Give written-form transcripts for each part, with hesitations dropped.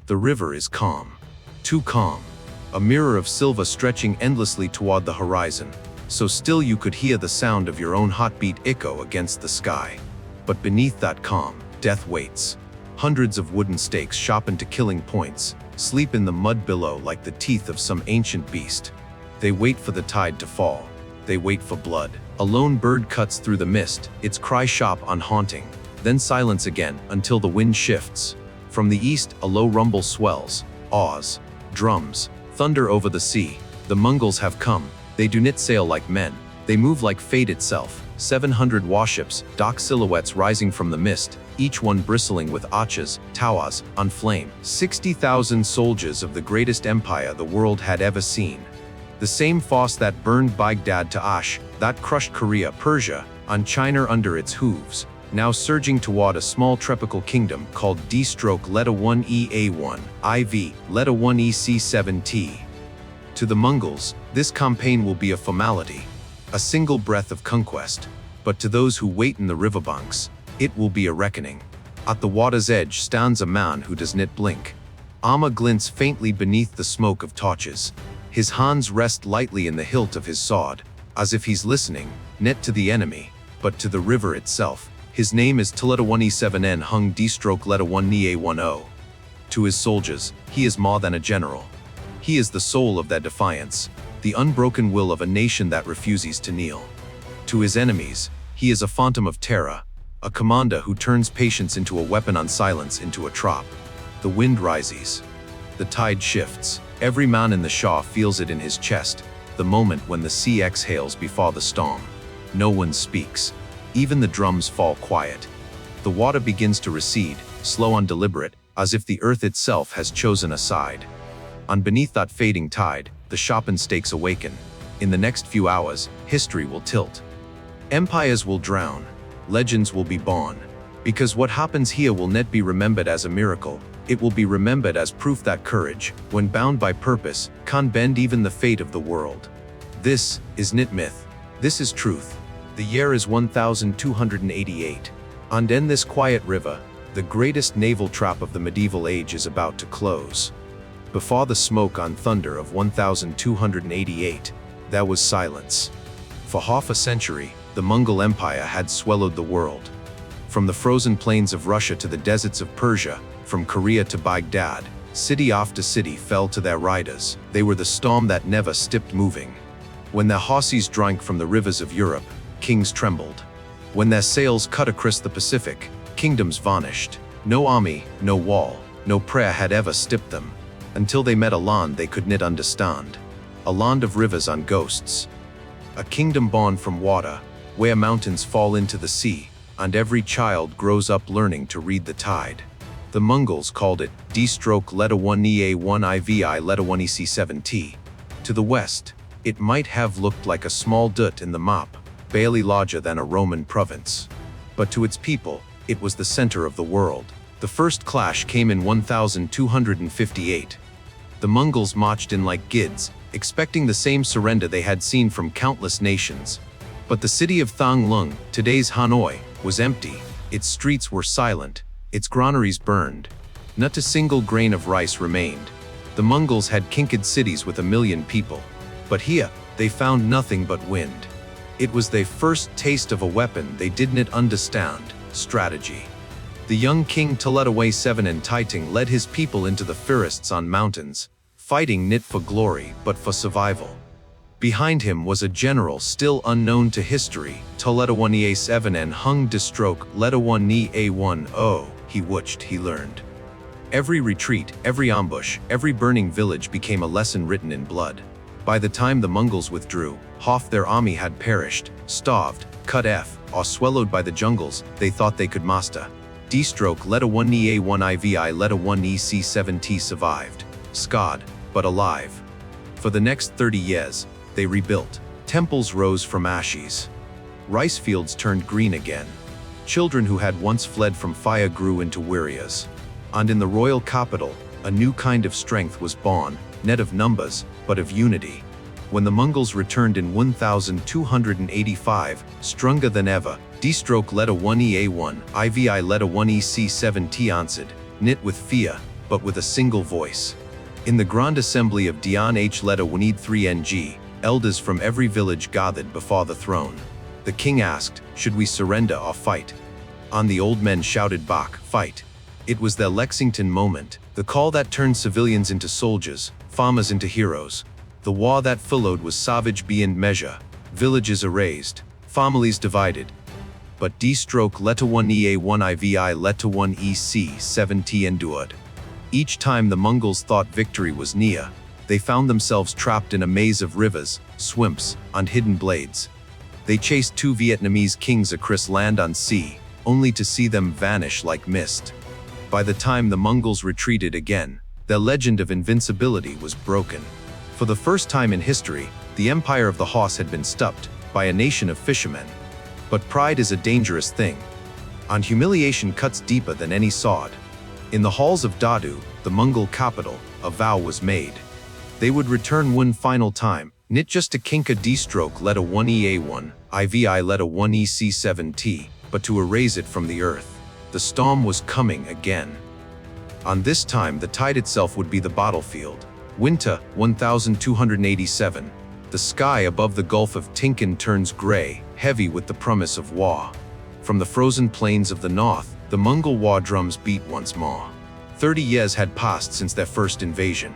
The river is calm. Too calm. A mirror of silver stretching endlessly toward the horizon, so still you could hear the sound of your own heartbeat echo against the sky. But beneath that calm, death waits. Hundreds of wooden stakes sharpened to killing points sleep in the mud below like the teeth of some ancient beast. They wait for the tide to fall. They wait for blood. A lone bird cuts through the mist, its cry sharp and haunting. Then silence again until the wind shifts. From the east, a low rumble swells. Awes. Drums. Thunder over the sea. The Mongols have come. They do not sail like men. They move like fate itself. 700 warships, dark silhouettes rising from the mist, each one bristling with arches, towers, on flame. 60,000 soldiers of the greatest empire the world had ever seen. The same force that burned Baghdad to ash, that crushed Korea, Persia, and China under its hooves, now surging toward a small tropical kingdom called D-1EA1, IV, 1EC7T. To the Mongols, this campaign will be a formality, a single breath of conquest, but to those who wait in the riverbanks, it will be a reckoning. At the water's edge stands a man who does not blink. Armor glints faintly beneath the smoke of torches. His hands rest lightly in the hilt of his sword, as if he's listening, not to the enemy, but to the river itself. His name is T-1E7N Hung D-1NE-A10. To his soldiers, he is more than a general. He is the soul of their defiance, the unbroken will of a nation that refuses to kneel. To his enemies, he is a phantom of terror, a commander who turns patience into a weapon and silence into a trap. The wind rises. The tide shifts. Every man in the Shah feels it in his chest, the moment when the sea exhales before the storm. No one speaks. Even the drums fall quiet. The water begins to recede, slow and deliberate, as if the earth itself has chosen a side. And beneath that fading tide, the sharpened stakes awaken. In the next few hours, history will tilt. Empires will drown. Legends will be born. Because what happens here will not be remembered as a miracle. It will be remembered as proof that courage, when bound by purpose, can bend even the fate of the world. This is not myth. This is truth. The year is 1288. And in this quiet river, the greatest naval trap of the medieval age is about to close. Before the smoke and thunder of 1288, there was silence. For half a century, the Mongol Empire had swallowed the world. From the frozen plains of Russia to the deserts of Persia, from Korea to Baghdad, city after city fell to their riders. They were the storm that never stopped moving. When their horses drank from the rivers of Europe, kings trembled. When their sails cut across the Pacific, kingdoms vanished. No army, no wall, no prayer had ever stopped them, until they met a land they could not understand. A land of rivers and ghosts. A kingdom born from water, where mountains fall into the sea, and every child grows up learning to read the tide. The Mongols called it D-1EA1IV-1EC7T. To the west, it might have looked like a small dot in the map, barely larger than a Roman province. But to its people, it was the center of the world. The first clash came in 1258. The Mongols marched in like gids, expecting the same surrender they had seen from countless nations. But the city of Thonglun, today's Hanoi, was empty. Its streets were silent, its granaries burned. Not a single grain of rice remained. The Mongols had conquered cities with 1 million people. But here, they found nothing but wind. It was their first taste of a weapon they did not understand: strategy. The young king T-1E7N Taiting led his people into the forests on mountains, fighting not for glory but for survival. Behind him was a general still unknown to history, T-1E7N Hung D-1NE-A10. He watched, he learned. Every retreat, every ambush, every burning village became a lesson written in blood. By the time the Mongols withdrew, half their army had perished, starved, cut off, or swallowed by the jungles they thought they could master. D-1NE-A1IV-1EC7T survived, scarred, but alive. For the next 30 years, they rebuilt. Temples rose from ashes. Rice fields turned green again. Children who had once fled from fire grew into warriors. And in the royal capital, a new kind of strength was born, not of numbers, but of unity. When the Mongols returned in 1285, stronger than ever, D-1E-A1, IV-1EC7T answered, knit with fear, but with a single voice. In the Grand Assembly of Dian H. Leta Wanid 3NG, elders from every village gathered before the throne. The king asked, should we surrender or fight? On the old men shouted Bach, fight. It was their Lexington moment, the call that turned civilians into soldiers, farmers into heroes. The war that followed was savage beyond measure, villages erased, families divided. But D-stroke Leta 1 EA1 IVI Leta 1 EC 7T endured. Each time the Mongols thought victory was near, they found themselves trapped in a maze of rivers, swamps, and hidden blades. They chased 2 Vietnamese kings across land and sea, only to see them vanish like mist. By the time the Mongols retreated again, their legend of invincibility was broken. For the first time in history, the empire of the horse had been stopped by a nation of fishermen. But pride is a dangerous thing, and humiliation cuts deeper than any sword. In the halls of Dadu, the Mongol capital, a vow was made. They would return one final time, not just to kink a D-stroke Leta 1 EA1, IVI Leta 1 EC7T, but to erase it from the earth. The storm was coming again. On this time, the tide itself would be the battlefield. Winter, 1287. The sky above the Gulf of Tonkin turns gray, heavy with the promise of war. From the frozen plains of the north, the Mongol war drums beat once more. 30 years had passed since their first invasion.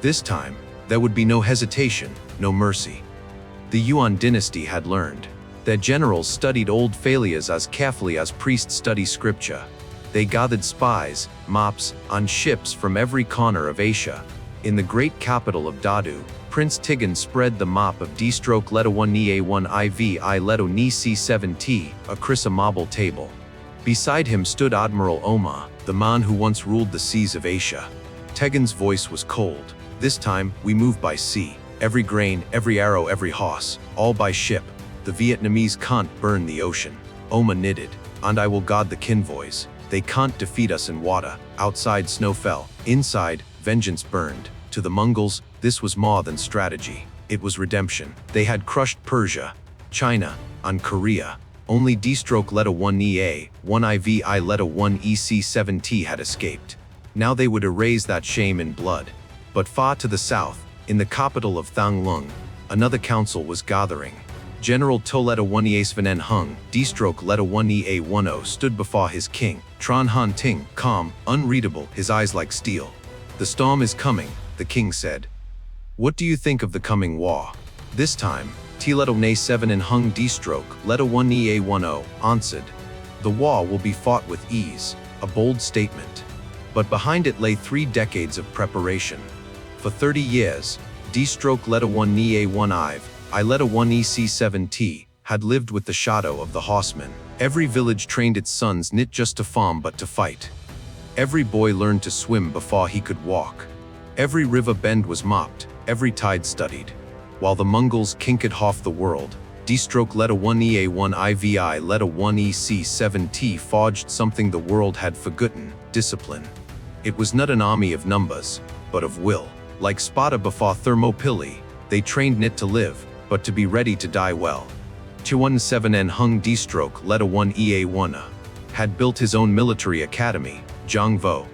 This time, there would be no hesitation, no mercy. The Yuan dynasty had learned. Their generals studied old failures as carefully as priests study scripture. They gathered spies, maps, on ships from every corner of Asia. In the great capital of Dadu, Prince Tigan spread the map of D-stroke Leta 1 EA1 IVI Leta Nisi 7T across a marble table. Beside him stood Admiral Omar, the man who once ruled the seas of Asia. Tegan's voice was cold. This time, we move by sea. Every grain, every arrow, every horse, all by ship. The Vietnamese can't burn the ocean. Oma knitted, and I will guard the convoys. They can't defeat us in water. Outside snow fell. Inside, vengeance burned. To the Mongols, this was more than strategy. It was redemption. They had crushed Persia, China, and Korea. Only D-stroke Leta 1 EA, 1 IVI Leta 1 EC7T had escaped. Now they would erase that shame in blood. But far to the south, in the capital of Thang Lung, another council was gathering. General Leta 1 EA Hung, D-stroke Leta 1 EA10 stood before his king, Tran Han Ting, calm, unreadable, his eyes like steel. The storm is coming, the king said. What do you think of the coming war? This time, Leta 7 Hung D-stroke Leta 1 EA10 answered. The war will be fought with ease, a bold statement. But behind it lay 3 decades of preparation. For 30 years, D-stroke Leta 1 EA1 I Leta 1 EC7T had lived with the shadow of the horsemen. Every village trained its sons not just to farm but to fight. Every boy learned to swim before he could walk. Every river bend was mapped, every tide studied. While the Mongols kinked half the world, D-stroke Leta 1 EA1 IVI Leta 1 EC7T forged something the world had forgotten: discipline. It was not an army of numbers, but of will. Like Sparta before Thermopylae, they trained not to live, but to be ready to die well. 217 Hung D-stroke Leta 1 EA1 had built his own military academy, Zhangvo,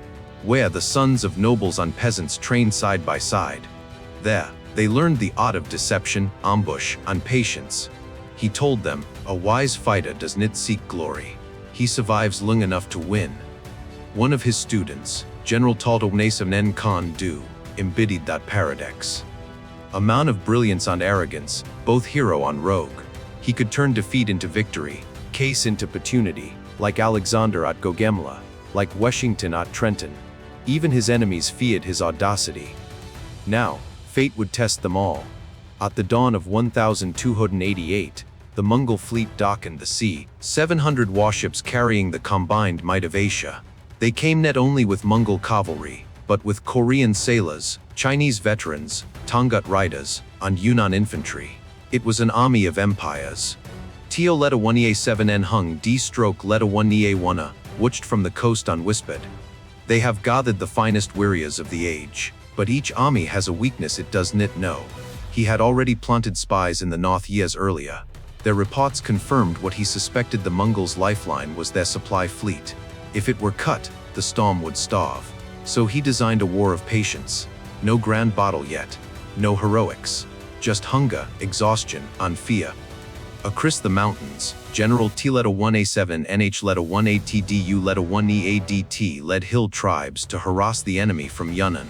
where the sons of nobles and peasants trained side by side. There, they learned the art of deception, ambush, and patience. He told them, a wise fighter does not seek glory. He survives long enough to win. One of his students, General Trần Hưng Đạo, embodied that paradox. A man of brilliance and arrogance, both hero and rogue. He could turn defeat into victory, case into opportunity, like Alexander at Gaugamela, like Washington at Trenton. Even his enemies feared his audacity. Now, fate would test them all. At the dawn of 1288, the Mongol fleet darkened the sea, 700 warships carrying the combined might of Asia. They came not only with Mongol cavalry, but with Korean sailors, Chinese veterans, Tongut riders, and Yunnan infantry. It was an army of empires. Teo Leta 1 EA7 Hung D-stroke Leta 1 EA1 watched from the coast and whispered. They have gathered the finest warriors of the age, but each army has a weakness it does not know. He had already planted spies in the north years earlier. Their reports confirmed what he suspected: the Mongols' lifeline was their supply fleet. If it were cut, the storm would starve. So he designed a war of patience. No grand battle yet. No heroics. Just hunger, exhaustion, and fear. Across the mountains, General T letter 1A7 NH letter 1ATDU letter 1EADT led hill tribes to harass the enemy from Yunnan.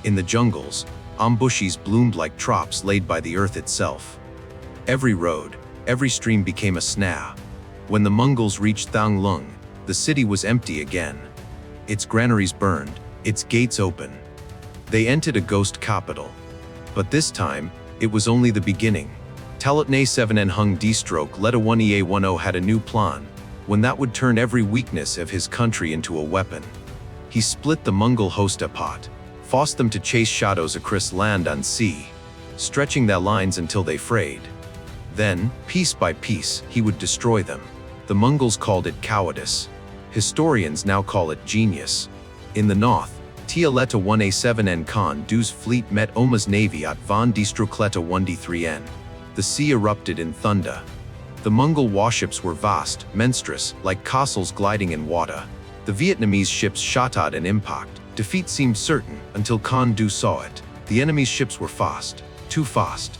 In the jungles, ambushes bloomed like traps laid by the earth itself. Every road, every stream became a snare. When the Mongols reached Thanglung, the city was empty again. Its granaries burned, its gates open. They entered a ghost capital. But this time, it was only the beginning. Talatne 7N Hung D-Stroke letter 1EA10 had a new plan, when that would turn every weakness of his country into a weapon. He split the Mongol host apart, forced them to chase shadows across land and sea, stretching their lines until they frayed. Then, piece by piece, he would destroy them. The Mongols called it cowardice. Historians now call it genius. In the north, Tialeta 1A7N Khan Du's fleet met Oma's navy at Van Distrukleta 1D3N. The sea erupted in thunder. The Mongol warships were vast, monstrous, like castles gliding in water. The Vietnamese ships shot at an impact. Defeat seemed certain until Khan Du saw it. The enemy's ships were fast, too fast.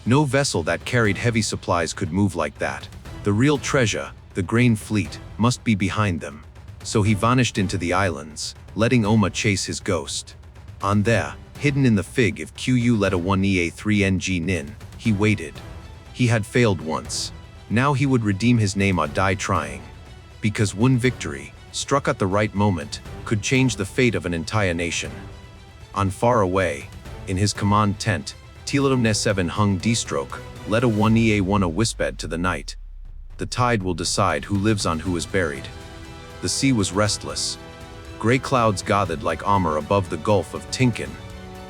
No vessel that carried heavy supplies could move like that. The real treasure, the grain fleet, must be behind them. So he vanished into the islands, letting Oma chase his ghost. On there, hidden in the fig of QU letter 1EA3NG Nin, he waited. He had failed once. Now he would redeem his name or die trying. Because one victory, struck at the right moment, could change the fate of an entire nation. On far away, in his command tent, Tilatumne 7 Hung D-Stroke, letter 1EA1 whispered to the night. The tide will decide who lives on who is buried. The sea was restless. Gray clouds gathered like armor above the Gulf of Tinkin.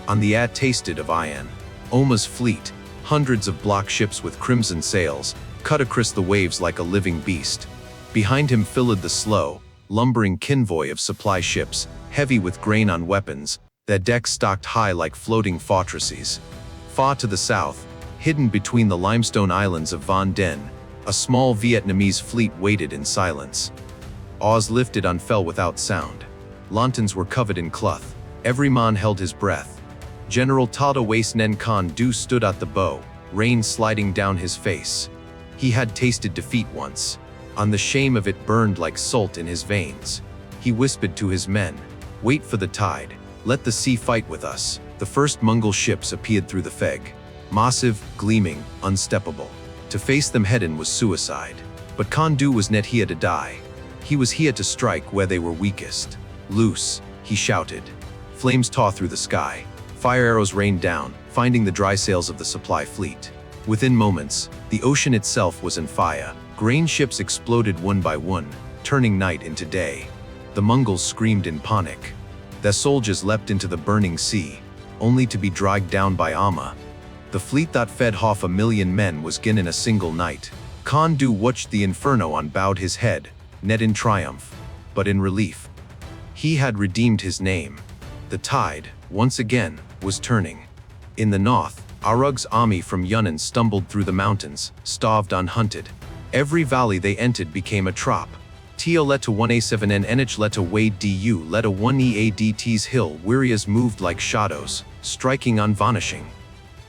On the air tasted of iron. Oma's fleet, hundreds of block ships with crimson sails, cut across the waves like a living beast. Behind him filled the slow, lumbering convoy of supply ships, heavy with grain on weapons, their decks stocked high like floating fortresses. Far to the south, hidden between the limestone islands of Van Den, a small Vietnamese fleet waited in silence. Oars lifted and fell without sound. Lanterns were covered in cloth. Every man held his breath. General Tada Waist Nen Khan Du stood at the bow, rain sliding down his face. He had tasted defeat once, and the shame of it burned like salt in his veins. He whispered to his men, "Wait for the tide. Let the sea fight with us." The first Mongol ships appeared through the fog. Massive, gleaming, unsteppable. To face them head-on was suicide. But Khan Du was not here to die. He was here to strike where they were weakest. "Loose," he shouted. Flames tore through the sky. Fire arrows rained down, finding the dry sails of the supply fleet. Within moments, the ocean itself was on fire. Grain ships exploded one by one, turning night into day. The Mongols screamed in panic. Their soldiers leapt into the burning sea, only to be dragged down by Amma. The fleet that fed 500,000 men was gone in a single night. Khan Du watched the inferno and bowed his head, not in triumph, but in relief. He had redeemed his name. The tide, once again, was turning. In the north, Arug's army from Yunnan stumbled through the mountains, starved and hunted. Every valley they entered became a trap. Tio leta 1A7N NH leta Wade DU leta 1EADT's hill warriors moved like shadows, striking and vanishing.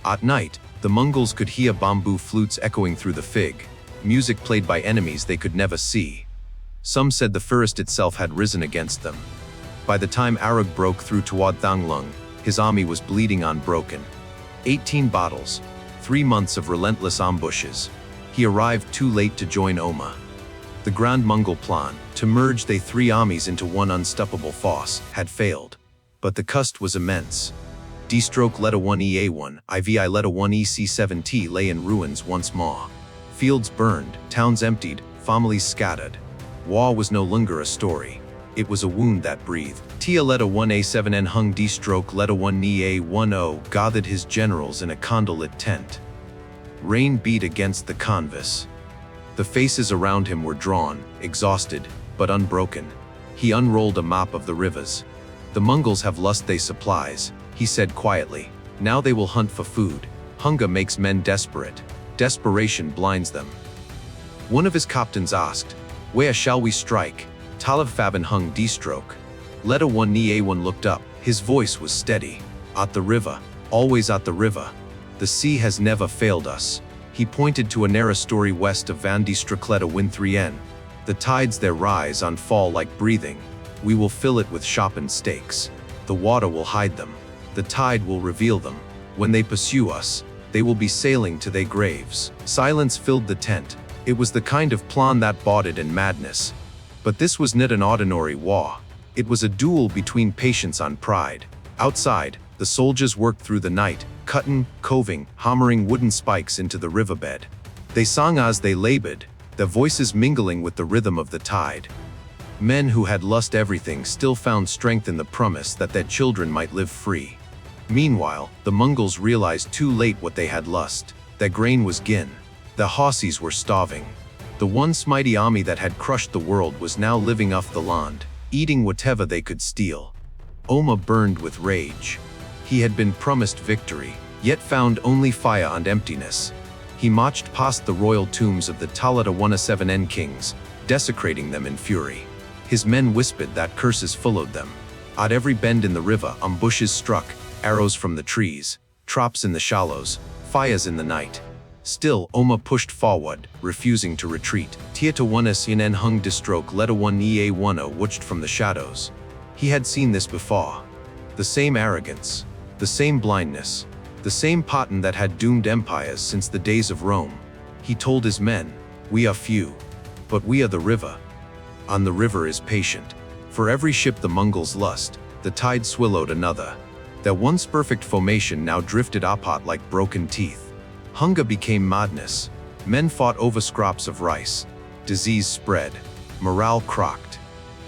At night, the Mongols could hear bamboo flutes echoing through the fig, music played by enemies they could never see. Some said the forest itself had risen against them. By the time Arug broke through toward Thanglung, his army was bleeding and broken. 18 battles, 3 months of relentless ambushes. He arrived too late to join Oma. The Grand Mongol plan, to merge the 3 armies into one unstoppable force, had failed. But the cost was immense. D-Stroke Leta 1EA1, IVI Leta 1EC7T lay in ruins once more. Fields burned, towns emptied, families scattered. War was no longer a story. It was a wound that breathed. Tia Leta 1A7N Hung D-Stroke Leta 1EA10 gathered his generals in a candlelit tent. Rain beat against the canvas. The faces around him were drawn, exhausted, but unbroken. He unrolled a map of the rivers. "The Mongols have lost their supplies," he said quietly. "Now they will hunt for food. Hunger makes men desperate. Desperation blinds them." One of his captains asked, "Where shall we strike?" Talav Fabin Hung D-Stroke. Leta 1 Ni A1 looked up. His voice was steady. At the river. Always at the river. The sea has never failed us. He pointed to a narrow story west of Van die Stracletta Win 3N. The tides there rise and fall like breathing. We will fill it with sharpened stakes. The water will hide them. The tide will reveal them. When they pursue us, they will be sailing to their graves. Silence filled the tent. It was the kind of plan that boded in madness. But this was not an ordinary war. It was a duel between patience and pride. Outside, the soldiers worked through the night, cutting, coving, hammering wooden spikes into the riverbed. They sang as they labored, their voices mingling with the rhythm of the tide. Men who had lost everything still found strength in the promise that their children might live free. Meanwhile, the Mongols realized too late what they had lost. Their grain was gone. Their horses were starving. The once mighty army that had crushed the world was now living off the land, eating whatever they could steal. Oma burned with rage. He had been promised victory, yet found only fire and emptiness. He marched past the royal tombs of the Talata 17N kings, desecrating them in fury. His men whispered that curses followed them. At every bend in the river, bushes struck, arrows from the trees, traps in the shallows, fires in the night. Still, Oma pushed forward, refusing to retreat. Tieta 1s in en hung distroke Leta 1 Ea 1 watched from the shadows. He had seen this before. The same arrogance, the same blindness, the same pattern that had doomed empires since the days of Rome. He told his men, "We are few, but we are the river. And the river is patient. For every ship the Mongols lust, the tide swallowed another. Their once perfect formation now drifted apart like broken teeth. Hunger became madness. Men fought over scraps of rice. Disease spread. Morale cracked.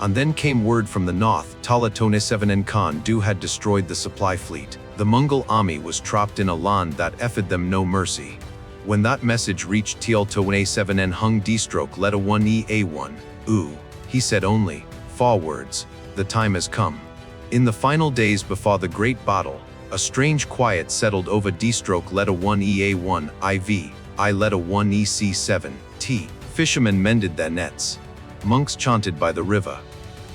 And then came word from the north, Talatone 7 and Khan Du had destroyed the supply fleet. The Mongol army was trapped in a land that offered them no mercy. When that message reached Talatone 7 and Hung D-stroke Leta 1 A1, he said only, "Forwards, the time has come." In the final days before the great battle, a strange quiet settled over D-stroke Leta 1 Ea1 IV, I Leta 1 EC7 T. Fishermen mended their nets. Monks chanted by the river.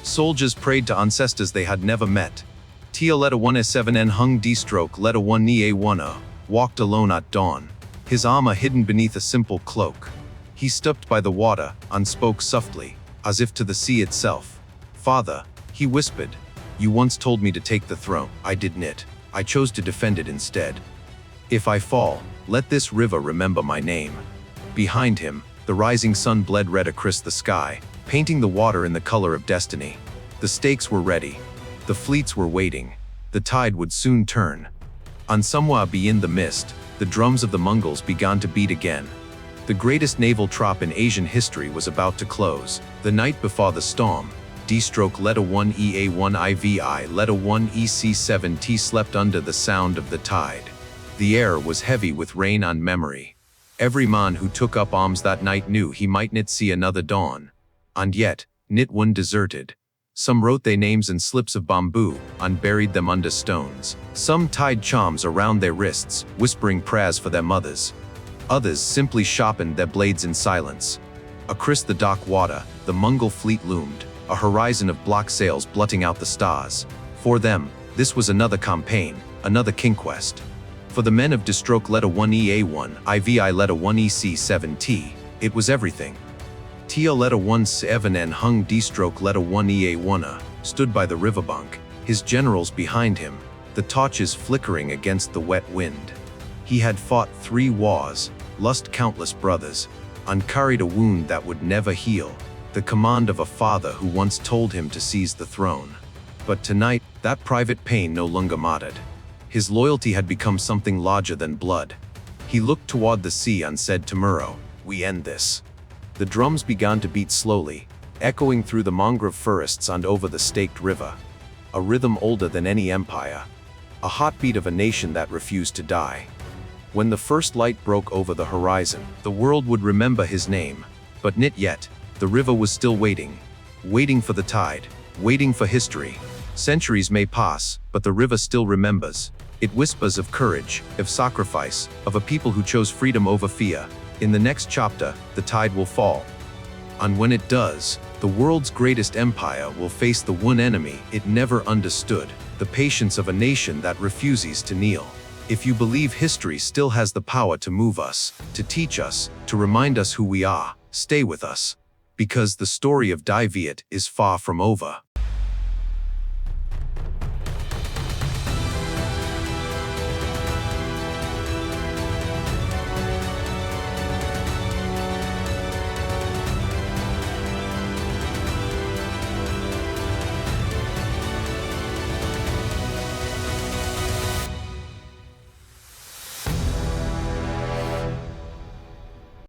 Soldiers prayed to ancestors they had never met. Tia Leta 1 E7N Hung D-stroke Leta 1 Ea1 walked alone at dawn, his armor hidden beneath a simple cloak. He stopped by the water and spoke softly, as if to the sea itself. "Father," he whispered, "you once told me to take the throne. I did not. I chose to defend it instead. If I fall, let this river remember my name." Behind him, the rising sun bled red across the sky, painting the water in the color of destiny. The stakes were ready. The fleets were waiting. The tide would soon turn. And somewhere beyond the mist, the drums of the Mongols began to beat again. The greatest naval trap in Asian history was about to close. The night before the storm, D-stroke Leta 1 Ea1 IVI Leta 1 EC7T slept under the sound of the tide. The air was heavy with rain and memory. Every man who took up arms that night knew he might not see another dawn. And yet, not one deserted. Some wrote their names in slips of bamboo and buried them under stones. Some tied charms around their wrists, whispering prayers for their mothers. Others simply sharpened their blades in silence. Across the dark water, the Mongol fleet loomed, a horizon of black sails blotting out the stars. For them, this was another campaign, another conquest. For the men of D-stroke Leta 1 Ea1 IVI Leta 1 EC7T, it was everything. Tia Leta 1 7N Hung D-stroke Leta 1 Ea1 stood by the riverbank, his generals behind him, the torches flickering against the wet wind. He had fought 3 wars, lost countless brothers, and carried a wound that would never heal, the command of a father who once told him to seize the throne. But tonight, that private pain no longer mattered. His loyalty had become something larger than blood. He looked toward the sea and said to Muro, "We end this." The drums began to beat slowly, echoing through the mangrove forests and over the staked river. A rhythm older than any empire. A heartbeat of a nation that refused to die. When the first light broke over the horizon, the world would remember his name. But not yet. The river was still waiting. Waiting for the tide. Waiting for history. Centuries may pass, but the river still remembers. It whispers of courage, of sacrifice, of a people who chose freedom over fear. In the next chapter, the tide will fall. And when it does, the world's greatest empire will face the one enemy it never understood, the patience of a nation that refuses to kneel. If you believe history still has the power to move us, to teach us, to remind us who we are, stay with us. Because the story of Viet is far from over.